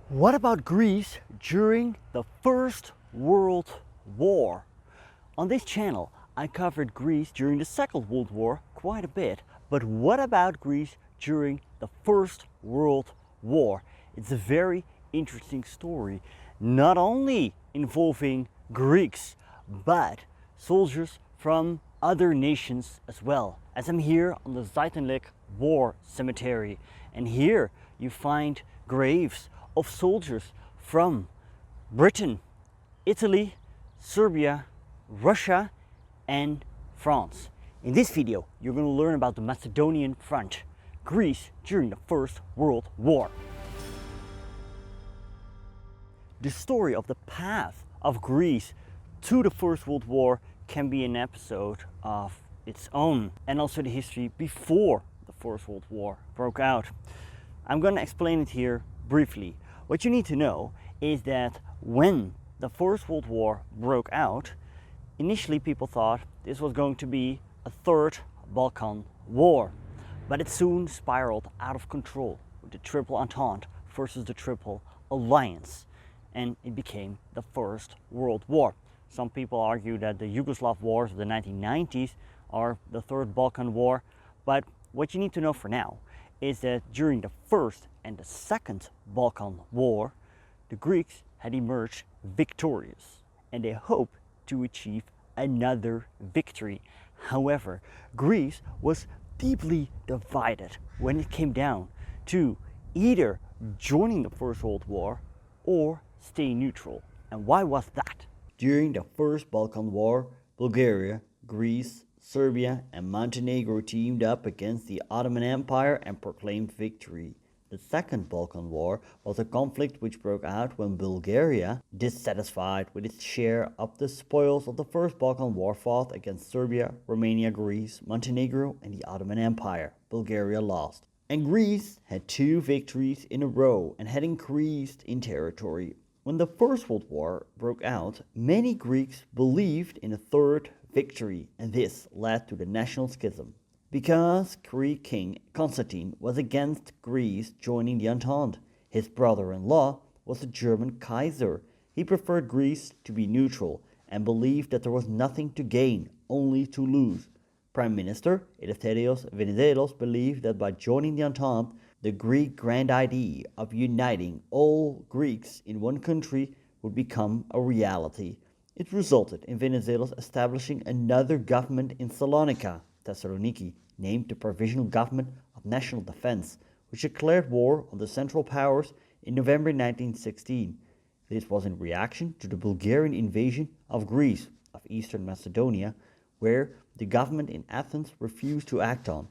What about Greece during the First World War? On this channel, I covered Greece during the Second World War quite a bit, but what about Greece during the First World War? It's a very interesting story, not only involving Greeks, but soldiers from other nations as well. As I'm here on the Salonika War Cemetery, and here you find graves of soldiers from Britain, Italy, Serbia, Russia and France. In this video, you're going to learn about the Macedonian Front, Greece during the First World War. The story of the path of Greece to the First World War can be an episode of its own, and also the history before the First World War broke out. I'm going to explain it here briefly. What you need to know is that when the First World War broke out, initially people thought this was going to be a third Balkan war, but it soon spiraled out of control with the Triple Entente versus the Triple Alliance, and it became the First World War. Some people argue that the Yugoslav wars of the 1990s are the third Balkan War, but what you need to know for now is that during the First and the Second Balkan War, the Greeks had emerged victorious and they hoped to achieve another victory. However, Greece was deeply divided when it came down to either joining the First World War or staying neutral. And why was that? During the First Balkan War, Bulgaria, Greece, Serbia and Montenegro teamed up against the Ottoman Empire and proclaimed victory. The Second Balkan War was a conflict which broke out when Bulgaria, dissatisfied with its share of the spoils of the First Balkan War, fought against Serbia, Romania, Greece, Montenegro and the Ottoman Empire. Bulgaria lost. And Greece had two victories in a row and had increased in territory. When the First World War broke out, many Greeks believed in a third victory, and this led to the National Schism. Because Greek king Constantine was against Greece joining the Entente, his brother-in-law was the German Kaiser. He preferred Greece to be neutral and believed that there was nothing to gain, only to lose. Prime Minister Eleftherios Venizelos believed that by joining the Entente, the Greek grand idea of uniting all Greeks in one country would become a reality. It resulted in Venizelos establishing another government in Salonika, Thessaloniki, named the Provisional Government of National Defense, which declared war on the Central Powers in November 1916. This was in reaction to the Bulgarian invasion of Greece, of Eastern Macedonia, where the government in Athens refused to act on.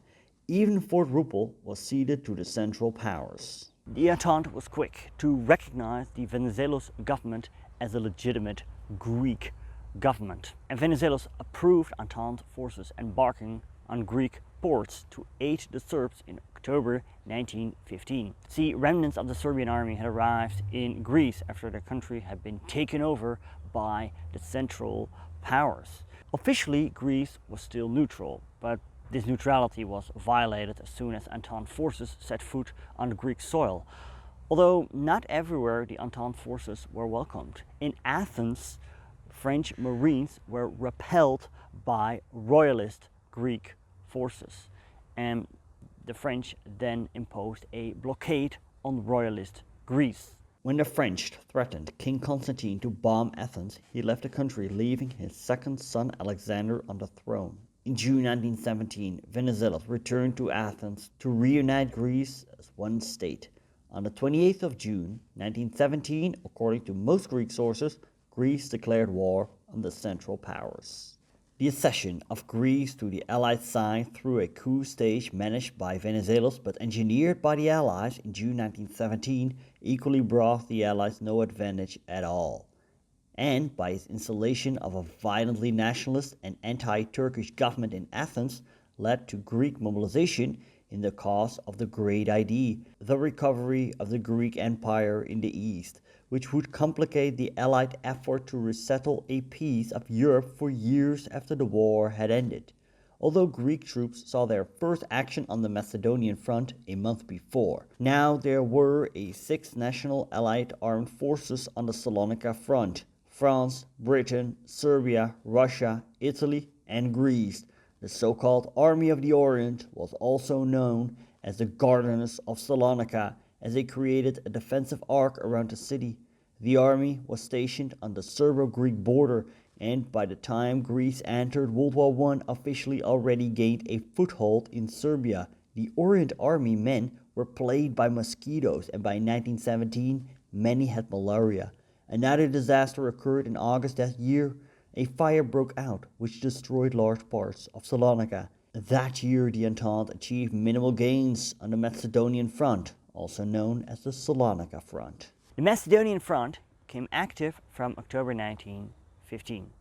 Even Fort Rupel was ceded to the Central Powers. The Entente was quick to recognize the Venizelos government as a legitimate Greek government, and Venizelos approved Entente forces embarking on Greek ports to aid the Serbs in October 1915. See, remnants of the Serbian army had arrived in Greece after the country had been taken over by the Central Powers. Officially, Greece was still neutral, but this neutrality was violated as soon as Entente forces set foot on Greek soil. Although not everywhere the Entente forces were welcomed. In Athens, French Marines were repelled by royalist Greek forces, and the French then imposed a blockade on royalist Greece. When the French threatened King Constantine to bomb Athens, he left the country, leaving his second son Alexander on the throne. In June 1917, Venizelos returned to Athens to reunite Greece as one state. On the 28th of June 1917, according to most Greek sources, Greece declared war on the Central Powers. The accession of Greece to the Allied side through a coup stage managed by Venizelos but engineered by the Allies in June 1917 equally brought the Allies no advantage at all, and by his installation of a violently nationalist and anti-Turkish government in Athens led to Greek mobilization in the cause of the great idea, the recovery of the Greek Empire in the East, which would complicate the Allied effort to resettle a piece of Europe for years after the war had ended. although Greek troops saw their first action on the Macedonian Front a month before. Now there were six national allied armed forces on the Salonika Front: France, Britain, Serbia, Russia, Italy, and Greece. The so-called Army of the Orient was also known as the Gardeners of Salonika, as they created a defensive arc around the city. The army was stationed on the Serbo-Greek border, and by the time Greece entered World War I, officially already gained a foothold in Serbia. The Orient Army men were plagued by mosquitoes, and by 1917 many had malaria. Another disaster occurred in August that year. A fire broke out which destroyed large parts of Salonika. That year the Entente achieved minimal gains on the Macedonian Front, also known as the Salonika Front. The Macedonian Front became active from October 1915.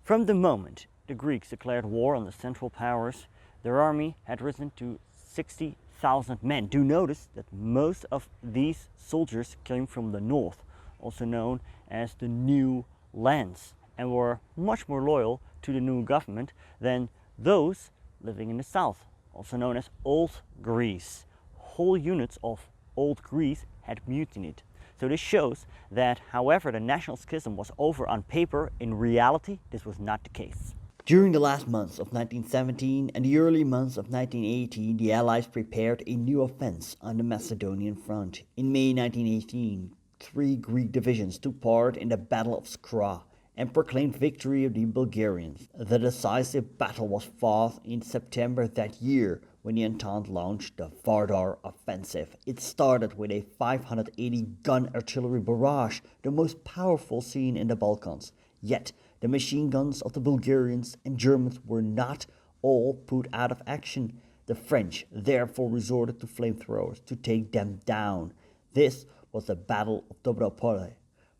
From the moment the Greeks declared war on the Central Powers, their army had risen to 60,000 men. Do notice that most of these soldiers came from the north, also known as the New Lands, and were much more loyal to the new government than those living in the south, also known as Old Greece. Whole units of Old Greece had mutinied. So this shows that however the National Schism was over on paper, in reality this was not the case. During the last months of 1917 and the early months of 1918, the Allies prepared a new offense on the Macedonian Front. In May 1918, 3 Greek divisions took part in the Battle of Scra and proclaimed victory of the Bulgarians. The decisive battle was fought in September that year, when the Entente launched the Vardar Offensive. It started with a 580-gun artillery barrage, the most powerful seen in the Balkans. Yet, the machine guns of the Bulgarians and Germans were not all put out of action. The French therefore resorted to flamethrowers to take them down. This was the Battle of Dobropole.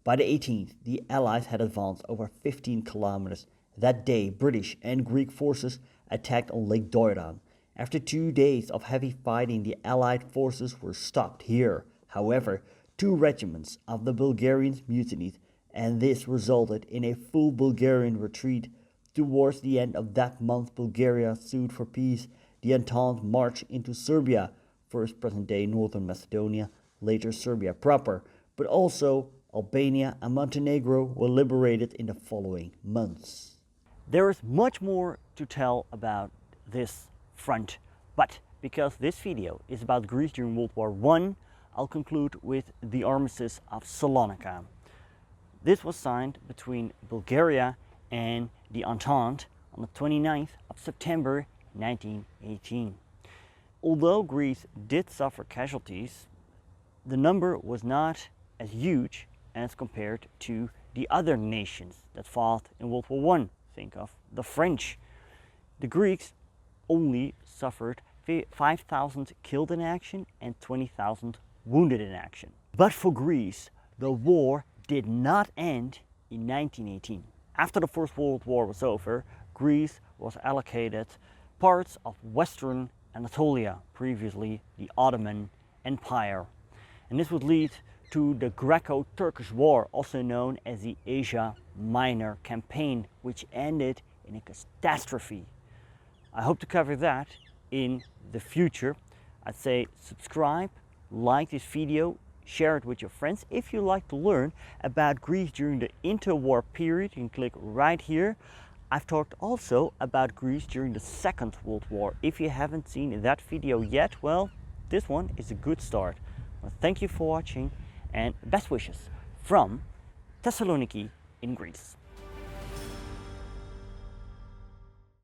By the 18th, the Allies had advanced over 15 kilometers. That day, British and Greek forces attacked on Lake Doiran. After 2 days of heavy fighting, the Allied forces were stopped here. However, 2 regiments of the Bulgarians mutinied, and this resulted in a full Bulgarian retreat. Towards the end of that month, Bulgaria sued for peace. The Entente marched into Serbia, first present-day northern Macedonia, later Serbia proper, but also Albania and Montenegro were liberated in the following months. There is much more to tell about this front, but because this video is about Greece during World War I, I'll conclude with the Armistice of Salonika. This was signed between Bulgaria and the Entente on the 29th of September 1918. Although Greece did suffer casualties, the number was not as huge as compared to the other nations that fought in World War I. Think of the French. The Greeks only suffered 5,000 killed in action and 20,000 wounded in action. But for Greece, the war did not end in 1918. After the First World War was over, Greece was allocated parts of Western Anatolia, previously the Ottoman Empire. And this would lead to the Greco-Turkish War, also known as the Asia Minor Campaign, which ended in a catastrophe. I hope to cover that in the future. I'd say subscribe, like this video, share it with your friends. If you like to learn about Greece during the interwar period, you can click right here. I've talked also about Greece during the Second World War. If you haven't seen that video yet, well, this one is a good start. Well, thank you for watching, and best wishes from Thessaloniki in Greece.